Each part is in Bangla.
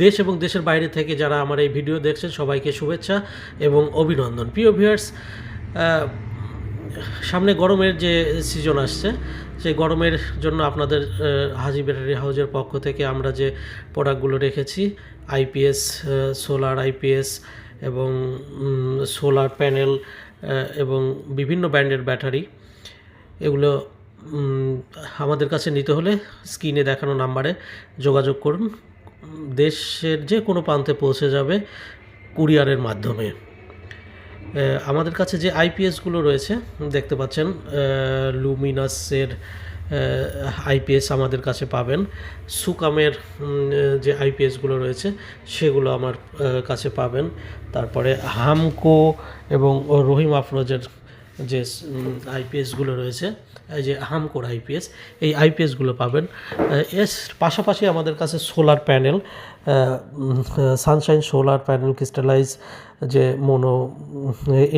দেশ এবং দেশের বাইরে থেকে যারা আমার এই ভিডিও দেখছেন সবাইকে শুভেচ্ছা এবং অভিনন্দন। প্রিয় ভিউয়ার্স, সামনে গরমের যে সিজন আসছে, সেই গরমের জন্য আপনাদের হাজি ব্যাটারি হাউজের পক্ষ থেকে আমরা যে প্রোডাক্টগুলো রেখেছি, আইপিএস, সোলার আইপিএস এবং সোলার প্যানেল এবং বিভিন্ন ব্র্যান্ডের ব্যাটারি, এগুলো আমাদের কাছে নিতে হলে স্ক্রিনে দেখানো নাম্বারে যোগাযোগ করুন। দেশের যে কোনো প্রান্তে পৌঁছে যাবে কুরিয়ারের মাধ্যমে। আমাদের কাছে যে আইপিএসগুলো রয়েছে দেখতে পাচ্ছেন, লুমিনাসের আইপিএস আমাদের কাছে পাবেন। সুকামের যে আইপিএসগুলো রয়েছে সেগুলো আমার কাছে পাবেন। তারপরে হামকো এবং রহিম আফরোজের যে আইপিএসগুলো রয়েছে, এই যে হামকোর আইপিএস, এই আইপিএসগুলো পাবেন। এর পাশাপাশি আমাদের কাছে solar panel, Sunshine solar panel, crystallise যে মোনো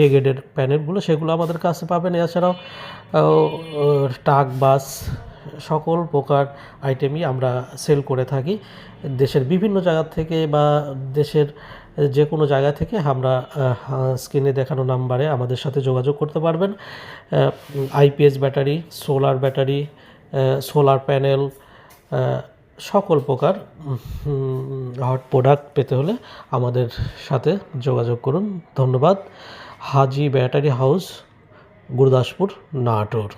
এ গ্রেডের প্যানেলগুলো, সেগুলো আমাদের কাছে পাবেন। এছাড়াও টাক বাস সকল প্রকার আইটেমই আমরা সেল করে থাকি। দেশের বিভিন্ন জায়গা থেকে বা দেশের যে কোনো জায়গা থেকে আমরা স্ক্রিনে দেখানো নাম্বারে আমাদের সাথে যোগাযোগ করতে পারবেন। IPS battery, solar battery, solar panel, সকল প্রকার হট প্রোডাক্ট পেতে হলে আমাদের সাথে যোগাযোগ করুন। ধন্যবাদ। হাজি ব্যাটারি হাউস, গুরুদাসপুর, নাটোর।